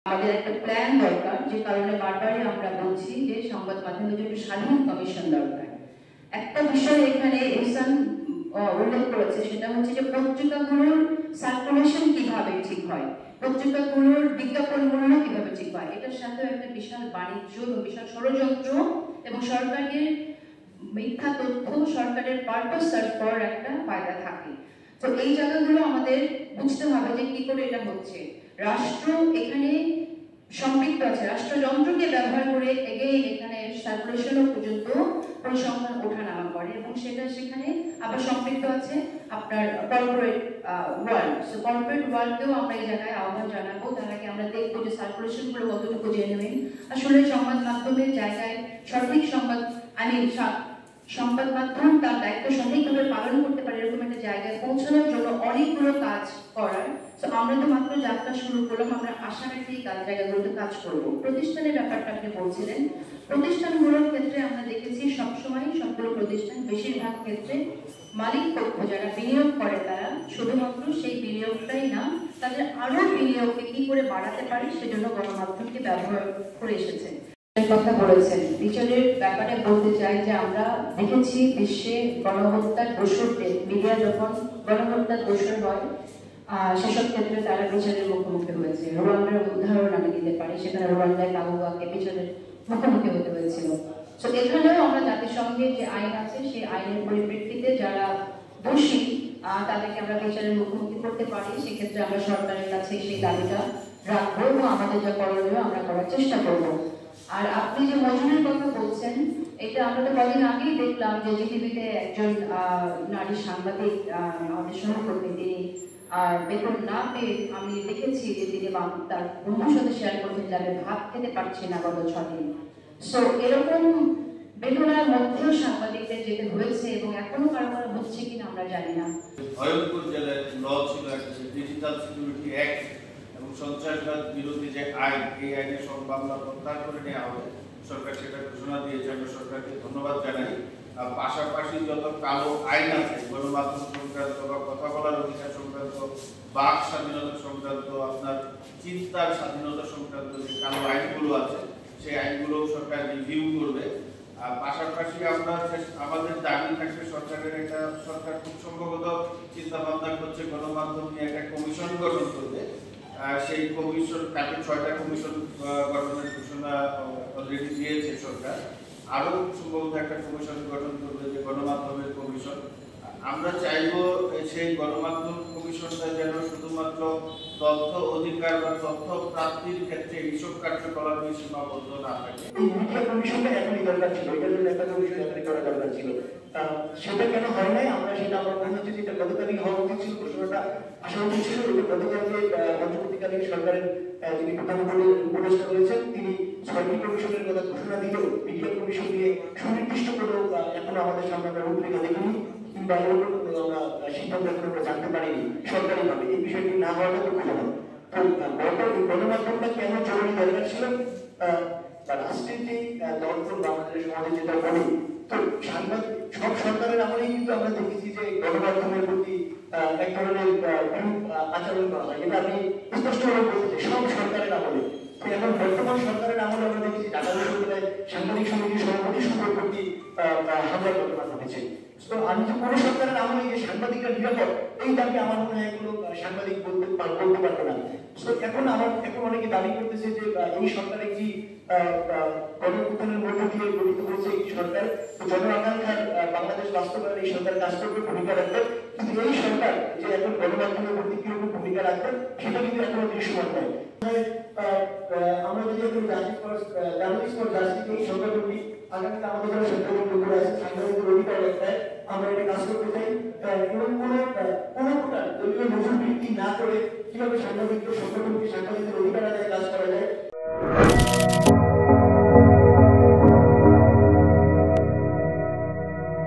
আমাদের একটা প্ল্যান দরকার, যে কারণে বারবারই আমরা বলছি যে সংবাদ মাধ্যমের জন্য স্বাধীন কমিশন দরকার। একটা বিষয় এখানে এহসান উল্লেখ করেছে, সেটা হচ্ছে যে পত্রিকাগুলোর সার্কুলেশন কিভাবে ঠিক হয়, পত্রিকাগুলোর বিজ্ঞাপনগুলো কিভাবে ঠিক হয়। এটার সাথে একটা বিশাল বাণিজ্য এবং বিশাল ষড়যন্ত্র এবং সরকারের মিথ্যা তথ্য, সরকারের পারপাস সার্ভ করার একটা ফায়দা থাকে। তো এই জায়গাগুলো আমাদের বুঝতে হবে যে কি করে এটা হচ্ছে। রাষ্ট্র এখানে সম্পৃক্ত আছে, রাষ্ট্রযন্ত্রকে ব্যবহার করে এখানে সার্কুলেশনও পর্যন্ত পরিসংখ্যান ওঠানামা করে, এবং সেটা সেখানে আবার সম্পৃক্ত আছে আপনার কর্পোরেট ওয়ার্ল্ড। সো কর্পোরেট ওয়ার্ল্ডকেও আমরা এই জায়গায় আহ্বান জানাবো, তার আগে আমরা দেখবো যে সার্কুলেশনগুলো কতটুকু জেনুইন। আসলে সংবাদ মাধ্যমের জায়গায় সঠিক সংবাদ সংবাদ মাধ্যম তার দায়িত্ব সঠিকভাবে পালন করতে পারে এরকম একটা জায়গায় পৌঁছানোর জন্য অনেকগুলো কাজ করার। তো আমরা তো মাত্র যাত্রা শুরু করলাম, আমরা আশা রাখি এই জায়গাগুলোতে কাজ করব। প্রতিষ্ঠানের ব্যাপারটা আপনি বলছিলেন, প্রতিষ্ঠানগুলোর ক্ষেত্রে আমরা দেখেছি সবসময় সবগুলো প্রতিষ্ঠান বেশিরভাগ ক্ষেত্রে মালিক পক্ষ যারা বিনিয়োগ করে তারা শুধুমাত্র সেই বিনিয়োগটাই না, তাদের আরো বিনিয়োগকে কি করে বাড়াতে পারে সেজন্য গণমাধ্যমকে ব্যবহার করে এসেছে। কথা বলেছেন বিচারের ব্যাপারে বলতে চাই যে আমরা দেখেছি বিশ্বে গণহত্যার দোষরদের, মিডিয়া যখন গণহত্যার দোষর হয় সেসব ক্ষেত্রে তারা বিচারের মুখোমুখি হয়েছে। রোয়ান্ডার উদাহরণ আমি দিতে পারি, সেখানে রোয়ান্ডায় কাবুয়াকে বিচারের মুখোমুখি হতে হয়েছিল। তো এখানেও আমরা জাতিসংঘের যে আইন আছে সেই আইনের পরিপ্রেক্ষিতে যারা দোষী তাদেরকে আমরা বিচারের মুখোমুখি করতে পারি, সেক্ষেত্রে আমরা সরকারের কাছে সেই দাবিটা রাখবো এবং আমাদের যা করণীয় আমরা করার চেষ্টা করবো। আর আপনি যে মজুরির কথা বলছেন, এটা আমরা তো কদিন আগেই দেখলাম যে জিটিভিতে একজন নারী সাংবাদিক আমাদের সহকর্মী, তিনি বেতন না পেয়ে আমি দেখেছি যে তিনি তার বন্ধুর সাথে শেয়ার করছেন যে আমি ভাত খেতে পারছি না গত 6 দিন। সো এরকম বেতনার মধ্যেও সাংবাদিকদের যেতে হয়েছে এবং এখনো কারো কারো হচ্ছে কিনা আমরা জানি না। ভয়ঙ্কর জেলায় ল ছিল একটা ডিজিটাল সিকিউরিটি অ্যাক্ট এবং সন্ত্রাসবাদ বিরোধী যে আইন, এই আইনের সব মামলা প্রত্যাহার করে নেওয়া হবে। সরকার সেটা ঘোষণা দিয়েছে, আমরা সরকারকে ধন্যবাদ জানাই। পাশাপাশি যত কালো আইন আছে, গণমাধ্যম সংক্রান্ত বা কথা বলার অধিকার সংক্রান্ত, বাক স্বাধীনতা সংক্রান্ত, আপনার চিন্তার স্বাধীনতা সংক্রান্ত যে কালো আইনগুলো আছে, সেই আইনগুলো সরকার রিভিউ করবে। পাশাপাশি আমরা আমাদের দাবি থাকবে সরকারের সরকার খুব সম্ভবত চিন্তা ভাবনা করছে গণমাধ্যম নিয়ে একটা কমিশন গঠন করবে। সেই কমিশন তাকে 6টা কমিশন গঠনের ঘোষণা অলরেডি দিয়েছে সরকার। আরো সম্ভবত একটা কমিশন গঠন করবে, যে গণমাধ্যমের কমিশন। আমরা চাইব সেই গণমাধ্যম কমিশনটা যেন শুধুমাত্র তথ্য অধিকার বা তথ্য প্রাপ্তির ক্ষেত্রে এইসব কার্যকলাপে সীমাবদ্ধ না থাকে। মিডিয়া কমিশনটা এখনই দরকার ছিল, এটার জন্য একটা কমিশন এখনই করা দরকার ছিল। সেটা কেন হয় নাই, আমরা সেটা আমার মনে হচ্ছে যেটা গতকালই হওয়া উচিত ছিল, ঘোষণাটা আসা উচিত ছিল। এটা গতকালকে অন্তর্বর্তীকালীন সরকারের যিনি প্রধানমন্ত্রী উপদেষ্টা রয়েছেন, তিনি 6টি কমিশনের কথা ঘোষণা দিলেও মিডিয়া কমিশন নিয়ে সুনির্দিষ্ট কোনো এখনো আমাদের সামনে আমরা রূপরেখা দেখিনি, কিংবা এরকম আমরা সিদ্ধান্ত এখন আমরা জানতে পারিনি সরকারিভাবে। এই বিষয়টি না হওয়াটা দুঃখজনক। তো গণমাধ্যমটা কেন জরুরি দরকার ছিল, রাষ্ট্রের যে দলগুলো বাংলাদেশের সমাজে যেটা বলে, তো সব সরকারের আমলেই কিন্তু আমরা দেখেছি যে গণমাধ্যমের প্রতি এক ধরনের আচরণ করা হয়। এটা আমি স্পষ্টভাবে বলতে চাই, সব সরকারের আমলে। এখন বর্তমান সরকারের আমলে আমরা দেখেছি ঢাকা বিশ্ববিদ্যালয়ে সাংবাদিক সমিতির সভাপতি সুন্দর প্রতি হামলার ঘটনা ঘটেছে। তো আমি যে কোনো সরকারের আমলে যে সাংবাদিকরা নিরাপদ, এই দাবি আমার মনে হয় কোনো সাংবাদিক বলতে পারতো না। তো এখন অনেকে দাবি করতেছে যে এই সরকার একটি গণঅভ্যুত্থানের মধ্য দিয়ে গঠিত হয়েছে এই সরকার, জন আকাঙ্ক্ষার বাংলাদেশ বাস্তবায়ন এই সরকার কাজ করবে, ভূমিকা রাখবে। কিন্তু এই সরকার যে এখন গণমাধ্যমের প্রতি কিরকম ভূমিকা রাখবে সেটা কিন্তু এখনো দৃশ্যমান নয়। আমরা যদি এখন জার্নালিস্ট ফর জাস্টিস এই সংগঠনটি আগামীতে আমাদের যারা সংগঠন করে আছে সাংবাদিকদের অধিকার রক্ষায় আমরা এটা কাজ করতে চাই, এবং কোনো প্রকার দলীয় নজর বৃদ্ধি না করে কিভাবে সাংবাদিকদের সংগঠনকে সাংবাদিকদের অধিকার আদায়ে কাজ করা যায়।